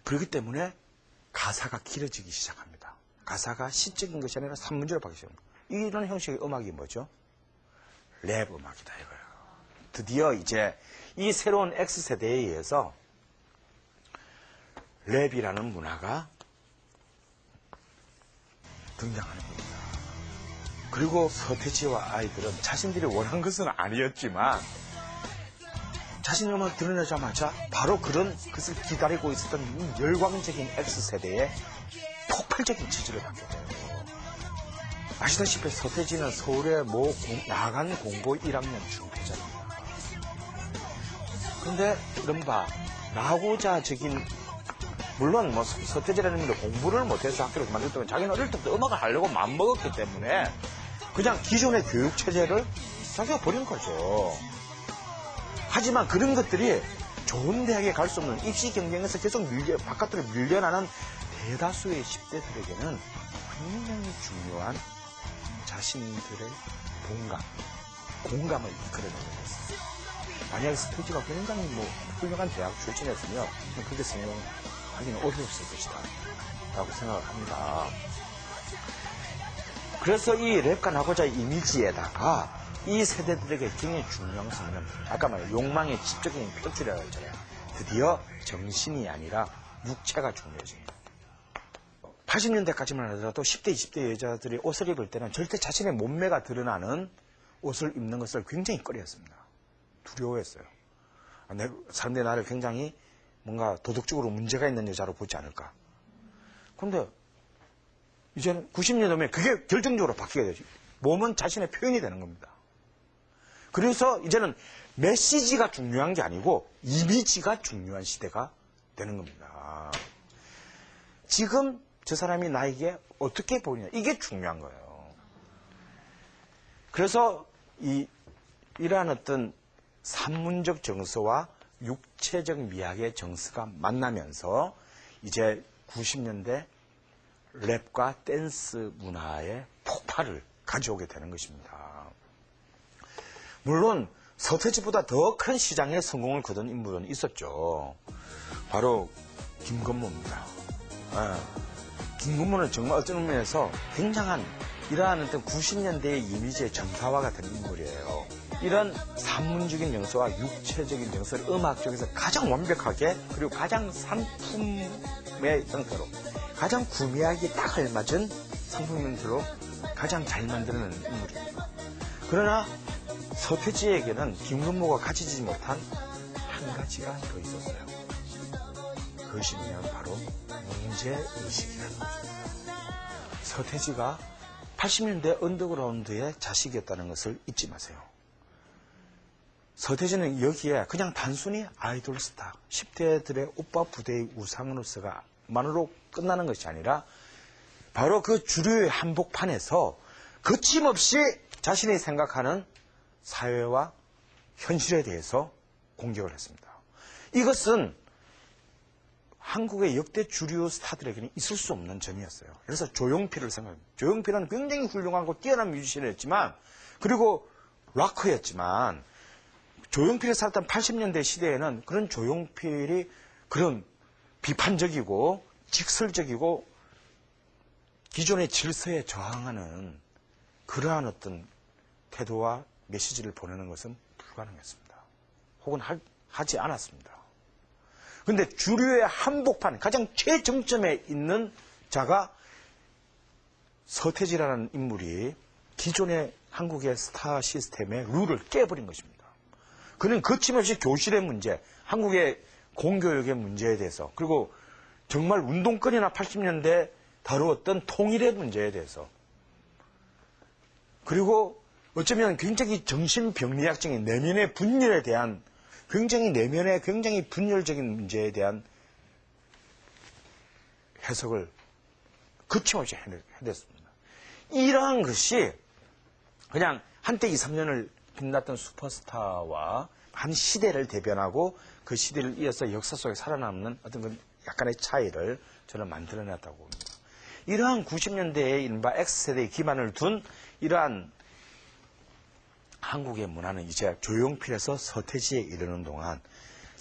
그렇기 때문에 가사가 길어지기 시작합니다. 가사가 시적인 것이 아니라 산문제로 바뀌기 시작합니다. 이런 형식의 음악이 뭐죠? 랩 음악이다 이거예요. 드디어 이제 이 새로운 X세대에 의해서 랩이라는 문화가 등장하는 겁니다. 그리고 서태지와 아이들은 자신들이 원한 것은 아니었지만 자신의 음악을 드러내자마자 바로 그런 것을 기다리고 있었던 이 열광적인 X세대의 폭발적인 지지를 받게 돼요. 아시다시피 서태지는 서울의 야간 공고 1학년 중퇴자입니다. 그런데 이른바 나고자적인 물론 뭐 서태지라는 인물이 공부를 못해서 학교를 그만뒀다면 자기는 어릴 때부터 음악을 하려고 마음먹었기 때문에 그냥 기존의 교육체제를 자기가 버린 거죠. 하지만 그런 것들이 좋은 대학에 갈 수 없는 입시 경쟁에서 계속 바깥으로 밀려나는 대다수의 10대들에게는 굉장히 중요한 자신들의 공감을 이끌어내는 것입니다. 만약에 서태지가 굉장히 훌륭한 대학 출신이었으면 그렇게 생각하기는 어려웠을 것이다 라고 생각을 합니다. 그래서 이 랩과 나고자의 이미지에다가 이 세대들에게 굉장히 중요한 것은 아까 말한 욕망의 지적인 표출이라고 했잖아요. 드디어 정신이 아니라 육체가 중요해집니다. 80년대까지만 하더라도 10대, 20대 여자들이 옷을 입을 때는 절대 자신의 몸매가 드러나는 옷을 입는 것을 굉장히 꺼려했습니다. 두려워했어요. 사람들이 나를 굉장히 뭔가 도덕적으로 문제가 있는 여자로 보지 않을까. 그런데 이제는 90년대면 그게 결정적으로 바뀌게 되죠. 몸은 자신의 표현이 되는 겁니다. 그래서 이제는 메시지가 중요한 게 아니고 이미지가 중요한 시대가 되는 겁니다. 지금 저 사람이 나에게 어떻게 보이냐 이게 중요한 거예요. 그래서 이러한 어떤 산문적 정서와 육체적 미학의 정서가 만나면서 이제 90년대 랩과 댄스 문화의 폭발을 가져오게 되는 것입니다. 물론 서태지보다 더 큰 시장에 성공을 거둔 인물은 있었죠. 바로 김건모입니다. 김건모는 정말 어떤 면에서 굉장한 이러한 어떤 90년대의 이미지의 정사화가 된 인물이에요. 이런 산문적인 정서와 육체적인 정서를 음악 쪽에서 가장 완벽하게 그리고 가장 상품의 형태로 가장 구매하기에 딱 알맞은 상품 형태로 가장 잘 만드는 인물입니다. 그러나 서태지에게는 김건모가 가지지 못한 한 가지가 더 있었어요. 그것이 뭐냐면 바로 문제의식이라는 것입니다. 서태지가 80년대 언더그라운드의 자식이었다는 것을 잊지 마세요. 서태지는 여기에 그냥 단순히 아이돌 스타, 10대들의 오빠 부대의 우상으로서만으로 끝나는 것이 아니라 바로 그 주류의 한복판에서 거침없이 자신이 생각하는 사회와 현실에 대해서 공격을 했습니다. 이것은 한국의 역대 주류 스타들에게는 있을 수 없는 점이었어요. 그래서 조용필을 생각합니다. 조용필은 굉장히 훌륭하고 뛰어난 뮤지션이었지만 그리고 락커였지만 조용필이 살았던 80년대 시대에는 그런 조용필이 그런 비판적이고 직설적이고 기존의 질서에 저항하는 그러한 어떤 태도와 메시지를 보내는 것은 불가능했습니다. 혹은 하지 않았습니다. 그런데 주류의 한복판, 가장 최정점에 있는 자가 서태지라는 인물이 기존의 한국의 스타 시스템의 룰을 깨버린 것입니다. 그는 거침없이 교실의 문제, 한국의 공교육의 문제에 대해서 그리고 정말 운동권이나 80년대 다루었던 통일의 문제에 대해서 그리고 어쩌면 굉장히 정신병리학적인 내면의 분열에 대한 굉장히 분열적인 문제에 대한 해석을 거침없이 해냈습니다. 이러한 것이 그냥 한때 2, 3년을 빛났던 슈퍼스타와 한 시대를 대변하고 그 시대를 이어서 역사 속에 살아남는 어떤 그 약간의 차이를 저는 만들어냈다고 봅니다. 이러한 90년대의 이른바 X세대의 기반을 둔 이러한 한국의 문화는 이제 조용필에서 서태지에 이르는 동안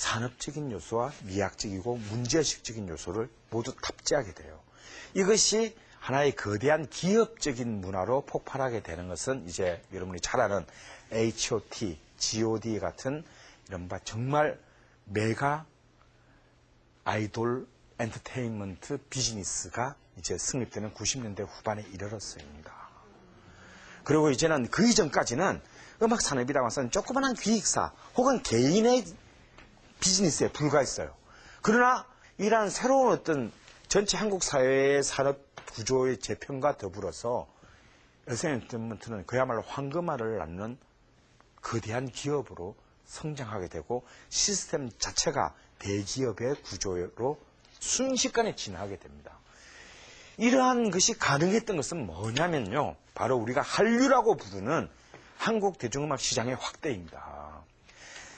산업적인 요소와 미학적이고 문제의식적인 요소를 모두 탑재하게 돼요. 이것이 하나의 거대한 기업적인 문화로 폭발하게 되는 것은 이제 여러분이 잘 아는 H.O.T, G.O.D 같은 이른바 정말 메가 아이돌 엔터테인먼트 비즈니스가 이제 성립되는 90년대 후반에 이르렀습니다. 그리고 이제는 그 이전까지는 음악 산업이라고 해서는 조그마한 기획사 혹은 개인의 비즈니스에 불과했어요. 그러나 이러한 새로운 어떤 전체 한국 사회의 산업 구조의 재편과 더불어서 엔터테인먼트는 그야말로 황금알을 낳는 거대한 기업으로 성장하게 되고 시스템 자체가 대기업의 구조로 순식간에 진화하게 됩니다. 이러한 것이 가능했던 것은 뭐냐면요. 바로 우리가 한류라고 부르는 한국 대중음악 시장의 확대입니다.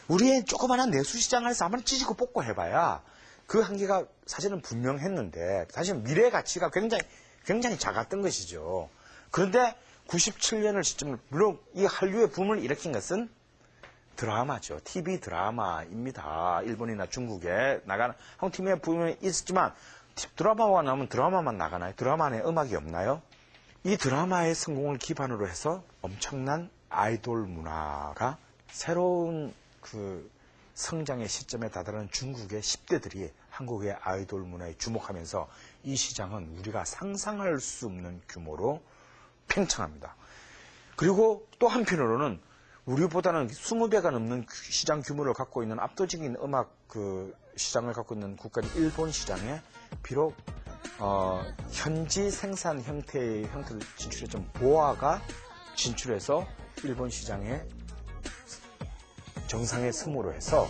우리의 조그마한 내수 시장에서 한번 찢고 뽑고 해봐야 그 한계가 사실은 분명했는데 사실 미래 가치가 굉장히 작았던 것이죠. 그런데 97년을 시점으로 물론 이 한류의 붐을 일으킨 것은 드라마죠. TV 드라마입니다. 일본이나 중국에 나가는 한국 TV의 붐이 있었지만 드라마가 나오면 드라마만 나가나요? 드라마 안에 음악이 없나요? 이 드라마의 성공을 기반으로 해서 엄청난 아이돌 문화가 새로운 그 성장의 시점에 다다른 중국의 10대들이 한국의 아이돌 문화에 주목하면서 이 시장은 우리가 상상할 수 없는 규모로 팽창합니다. 그리고 또 한편으로는 우리보다는 20배가 넘는 시장 규모를 갖고 있는 압도적인 음악 그 시장을 갖고 있는 국가인 일본 시장에 비록 현지 생산 형태를 진출했지만 보아가 진출해서 일본 시장에 정상에 승으로 해서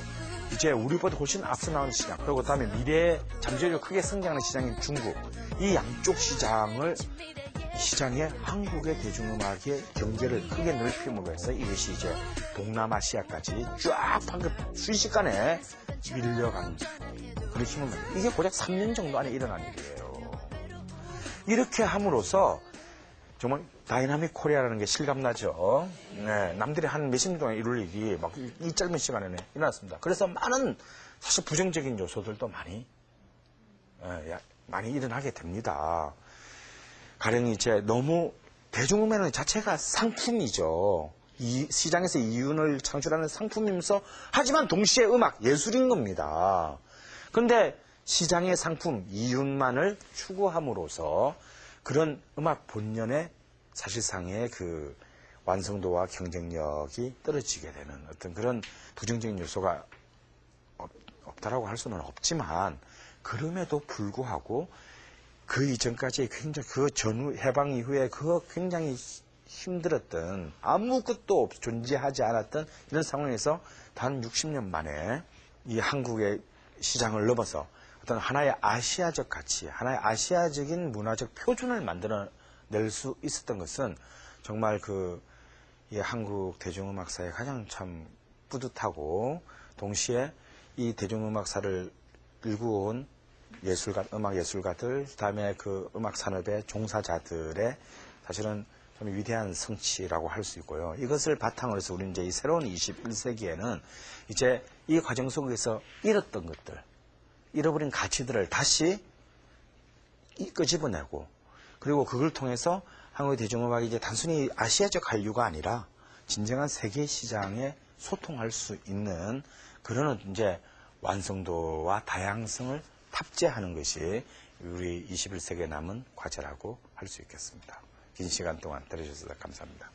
이제 우리보다 훨씬 앞서 나오는 시장 그리고 그다음에 미래에 잠재력이 크게 성장하는 시장인 중국 이 양쪽 시장에 한국의 대중음악의 경계를 크게 넓힘으로 해서 이것이 이제 동남아시아까지 쫙 방금 순식간에 밀려간 그런 힘을 만듭니다. 이게 고작 3년 정도 안에 일어난 일이에요. 이렇게 함으로써 정말 다이나믹 코리아라는 게 실감나죠. 네, 남들이 한 몇십 년 동안 이룰 일이 막 이 짧은 시간에 일어났습니다. 그래서 많은 사실 부정적인 요소들도 많이 일어나게 됩니다. 가령 이제 너무 대중음악은 자체가 상품이죠. 이 시장에서 이윤을 창출하는 상품이면서 하지만 동시에 음악 예술인 겁니다. 그런데 시장의 상품 이윤만을 추구함으로써 그런 음악 본연의 사실상의 그 완성도와 경쟁력이 떨어지게 되는 어떤 그런 부정적인 요소가 없다라고 할 수는 없지만 그럼에도 불구하고 그 이전까지 굉장히 그 전후 해방 이후에 그 굉장히 힘들었던 아무것도 존재하지 않았던 이런 상황에서 단 60년 만에 이 한국의 시장을 넘어서 어떤 하나의 아시아적 가치, 하나의 아시아적인 문화적 표준을 만들어낼 수 있었던 것은 정말 이 한국 대중음악사의 가장 참 뿌듯하고 동시에 이 대중음악사를 일구어온 음악 예술가들, 그다음에 그 음악 산업의 종사자들의 사실은 좀 위대한 성취라고 할 수 있고요. 이것을 바탕으로 해서 우리는 이제 이 새로운 21세기에는 이제 이 과정 속에서 잃었던 것들, 잃어버린 가치들을 다시 끄집어내고 그리고 그걸 통해서 한국의 대중음악이 이제 단순히 아시아적 한류가 아니라 진정한 세계 시장에 소통할 수 있는 그런 이제 완성도와 다양성을 탑재하는 것이 우리 21세기에 남은 과제라고 할 수 있겠습니다. 긴 시간 동안 들어주셔서 감사합니다.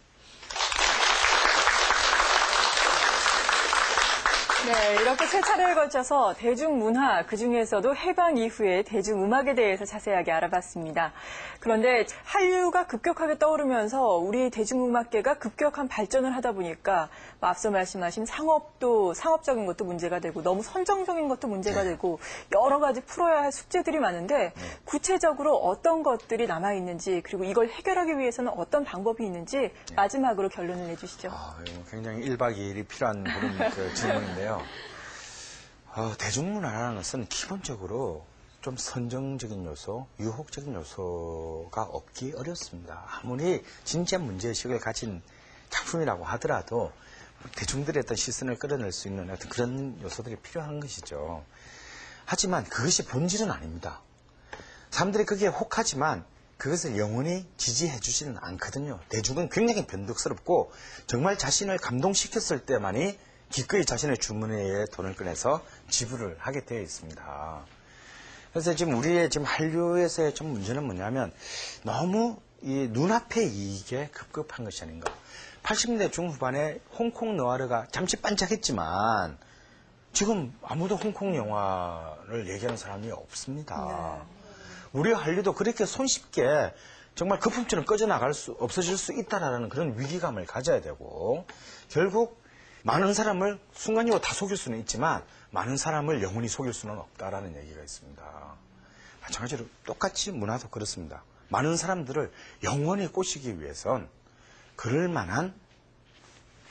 네, 이렇게 세 차례에 걸쳐서 대중문화, 그중에서도 해방 이후의 대중음악에 대해서 자세하게 알아봤습니다. 그런데 한류가 급격하게 떠오르면서 우리 대중음악계가 급격한 발전을 하다 보니까 앞서 말씀하신 상업적인 것도 문제가 되고 너무 선정적인 것도 문제가 되고 여러 가지 풀어야 할 숙제들이 많은데 구체적으로 어떤 것들이 남아있는지 그리고 이걸 해결하기 위해서는 어떤 방법이 있는지 마지막으로 결론을 내주시죠. 이거 굉장히 1박 2일이 필요한 그런 질문인데요. 대중문화라는 것은 기본적으로 좀 선정적인 요소, 유혹적인 요소가 없기 어렵습니다. 아무리 진짜 문제의식을 가진 작품이라고 하더라도 대중들의 어떤 시선을 끌어낼 수 있는 어떤 그런 요소들이 필요한 것이죠. 하지만 그것이 본질은 아닙니다. 사람들이 그게 혹하지만 그것을 영원히 지지해 주지는 않거든요. 대중은 굉장히 변덕스럽고 정말 자신을 감동시켰을 때만이 기꺼이 자신의 주머니에 돈을 꺼내서 지불을 하게 되어 있습니다. 그래서 지금 우리의 지금 한류에서의 좀 문제는 뭐냐면 너무 이 눈앞의 이익에 급급한 것이 아닌가. 80년대 중후반에 홍콩 너와르가 잠시 반짝했지만 지금 아무도 홍콩 영화를 얘기하는 사람이 없습니다. 우리 한류도 그렇게 손쉽게 정말 거품처럼 없어질 수 있다라는 그런 위기감을 가져야 되고, 결국 많은 사람을 순간적으로 다 속일 수는 있지만 많은 사람을 영원히 속일 수는 없다라는 얘기가 있습니다. 마찬가지로 똑같이 문화도 그렇습니다. 많은 사람들을 영원히 꼬시기 위해선 그럴 만한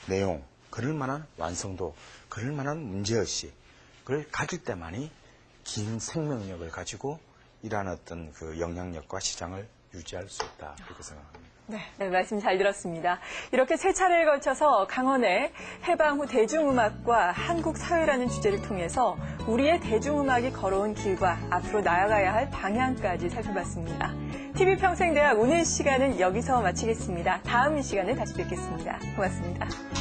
내용, 그럴 만한 완성도, 그럴 만한 문제의식, 그걸 가질 때만이 긴 생명력을 가지고 이러한 어떤 그 영향력과 시장을 유지할 수 있다, 그렇게 생각합니다. 네, 말씀 잘 들었습니다. 이렇게 세 차례에 걸쳐서 강헌의 해방 후 대중음악과 한국 사회라는 주제를 통해서 우리의 대중음악이 걸어온 길과 앞으로 나아가야 할 방향까지 살펴봤습니다. TV평생대학 오늘 시간은 여기서 마치겠습니다. 다음 시간에 다시 뵙겠습니다. 고맙습니다.